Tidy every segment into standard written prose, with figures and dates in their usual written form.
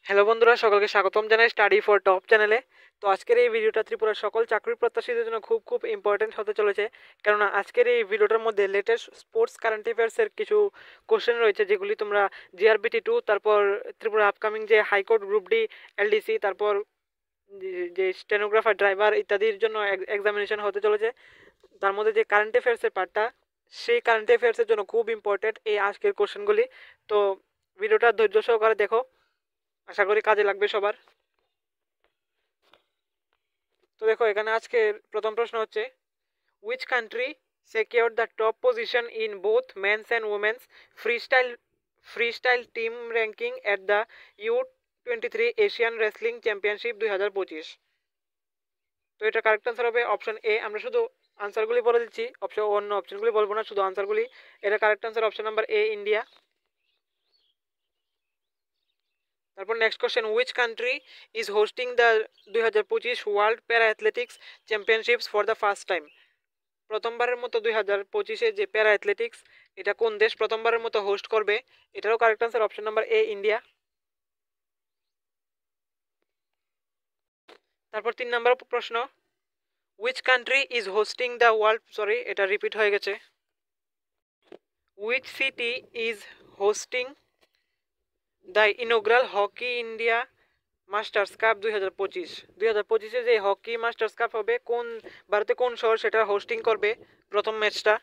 Hello বন্ধুরা, সকলকে স্বাগতম জানাই স্টাডি ফর টপ চ্যানেলে। তো আজকের এই ভিডিওটা ত্রিপুরার সকল চাকরি প্রত্যাশীদের জন্য খুব ইম্পর্টেন্ট হতে চলেছে, কেননা আজকের এই ভিডিওটার মধ্যে লেটেস্ট স্পোর্টস কারেন্ট অ্যাফেয়ার্সের কিছু কোশ্চেন রয়েছে, যেগুলি তোমরা জিআরবিটি 2, তারপর ত্রিপুরা আপকামিং যে হাইকোর্ট গ্রুপ ডি, এলডিসি, তারপর যে স্টেনোগ্রাফার, ড্রাইভার ইত্যাদির জন্য এক্সামিনেশন হতে চলেছে। তার মধ্যে যে কারেন্ট অ্যাফেয়ার্সের পার্টটা, সেই কারেন্ট অ্যাফেয়ার্সের জন্য খুব ইম্পর্টেন্ট এই আজকের কোশ্চেনগুলি। তো ভিডিওটা ধৈর্য সহকারে দেখো, আশা করি কাজে লাগবে সবার। তো দেখো, এখানে আজকে প্রথম প্রশ্ন হচ্ছে, which country secured the top position in both men's and women's freestyle team ranking at the U23 Asian wrestling championship 2025। তো এটা কারেক্ট আনসার হবে অপশন এ। আমরা শুধু আনসারগুলি বলে দিচ্ছি, অন্য অপশনগুলি বলবো না, শুধু আনসারগুলি। এটা correct answer option number A, India. তারপর next question, which country is hosting the 2025 world para athletics championships for the first time. প্রথমবারের মতো 2025-এ যে প্যারা অ্যাথলেটিক্স, এটা কোন দেশ প্রথমবারের মতো হোস্ট করবে? এটারও correct answer option number A, India. তারপর 3 নম্বর প্রশ্ন, which country is hosting the world, sorry এটা রিপিট হয়ে গেছে, which city is hosting the inaugural hockey India masters cup 2025। 2025-এ যে হকি মাস্টার্স কাপ হবে, কোন ভারতে কোন শহর সেটা হোস্টিং করবে প্রথম ম্যাচটা?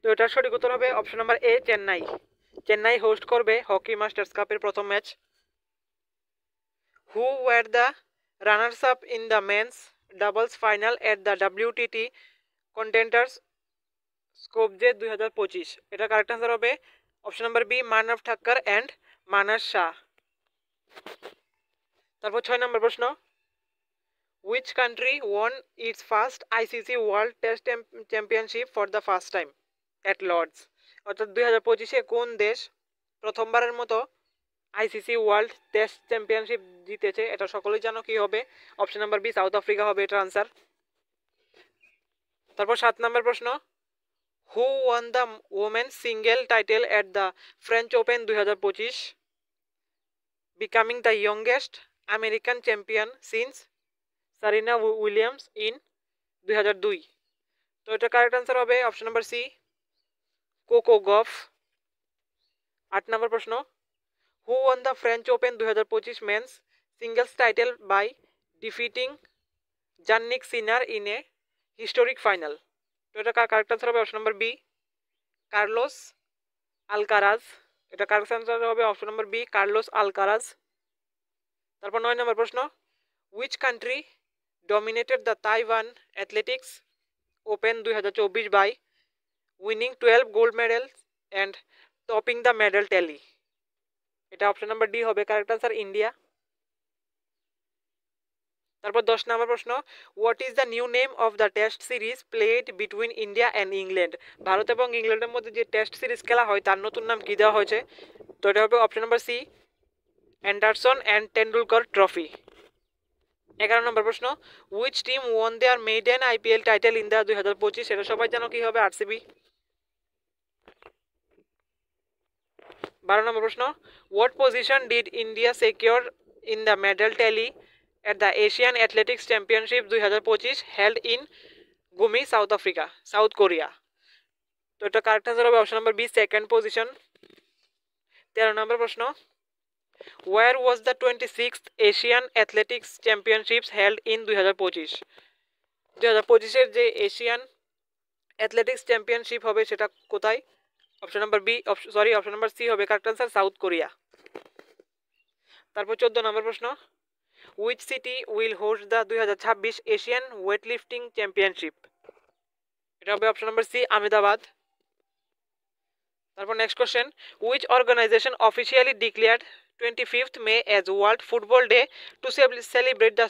তো এটার সঠিক উত্তর হবে option number A, Chennai. Chennai host করবে হকি মাস্টার্স কাপের প্রথম match. Who were the runners up in the men's doubles final at the WTT contenders Skopje 2025? এটা কারেক্ট আনসার হবে option number B, Manav Thakkar and Manas Shah. তারপর 6 নম্বর প্রশ্ন, which country won its first ICC world test championship for the first time at Lord's? অর্থাৎ 2025-এ কোন দেশ প্রথমবারের মতো ICC ওয়ার্ল্ড টেস্ট চ্যাম্পিয়নশিপ জিতেছে? এটা সকলেই জানো, কি হবে? Option number B, South Africa হবে এটার আনসার। তারপর 7 নম্বর প্রশ্ন, who won the women's single title at the French Open 2025, becoming the youngest American champion since Serena Williams in 2002? তো এটা কারেক্ট আনসার হবে option number C, Coco Gauff. 8 নম্বর প্রশ্ন, who won the French Open 2025 men's singles title by defeating Jannik Sinner in a historic final? তো এটা correct answer হবে option number B, Carlos Alcaraz. এটা correct answer হবে option number B, Carlos Alcaraz. তারপর 9 নম্বর প্রশ্ন, which country dominated the Taiwan athletics open 2024 by winning 12 gold medal and topping the medal tally? এটা option number D হবে correct answer, India. তারপর 10 নম্বর প্রশ্ন, what is the new name of the test series played between India and England? ভারত এবং ইংল্যান্ডের মধ্যে যে টেস্ট সিরিজ খেলা হয় তার নতুন নাম কি দেওয়া হয়েছে? তো এটা হবে option number C, Anderson and Tendulkar trophy. 11 নম্বর প্রশ্ন, which team won their maiden IPL title in the 2025? এটা সবাই জানো, কি হবে? RCB। 12 নম্বর প্রশ্ন, what position did India secure in the medal tally at the Asian Athletics Championship 2025 held in Gumi, South Korea? তো এটা কারেক্ট আনসার হবে option number B, second position. 13 নম্বর প্রশ্ন, where was the 26th Asian Athletics Championships held in 2025? 2025-এর যে Asian athletics championship হবে সেটা কোথায়? Option number B, option number C হবে কারেক্ট আনসার, সাউথ কোরিয়া। তারপর 14 নম্বর প্রশ্ন, which city will host the 2026 Asian Weightlifting Championship? এটা হবে অপশন নাম্বার সি, আহমেদাবাদ। তারপর next question, which organization officially declared 25th May as World Football Day to celebrate the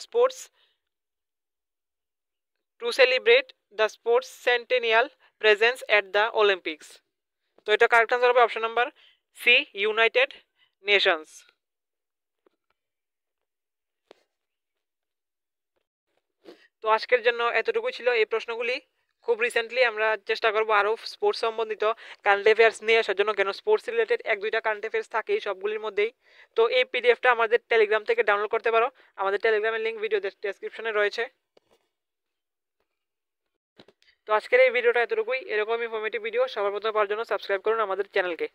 sports centennial presence at the Olympics? তো এটা correct answer হবে option number C, United Nations. তো আজকের জন্য এতটুকুই ছিল এই প্রশ্নগুলি। খুব রিসেন্টলি আমরা চেষ্টা করবো আরও স্পোর্টস সম্বন্ধিত কারেন্ট অ্যাফেয়ার্স নিয়ে আসার জন্য, কেন স্পোর্টস রিলেটেড 1-2টা কারেন্ট অ্যাফেয়ার্স থাকেই সবগুলির মধ্যেই। তো এই পিডিএফটা আমাদের টেলিগ্রাম থেকে ডাউনলোড করতে পারো, আমাদের টেলিগ্রামের লিঙ্ক ভিডিও ডেসক্রিপশনে রয়েছে। তো আজকের এই ভিডিওটা এতটুকুই। এরকম ইনফরমেটিভ ভিডিও সবার প্রথমে পাওয়ার জন্য সাবস্ক্রাইব করুন আমাদের চ্যানেলকে।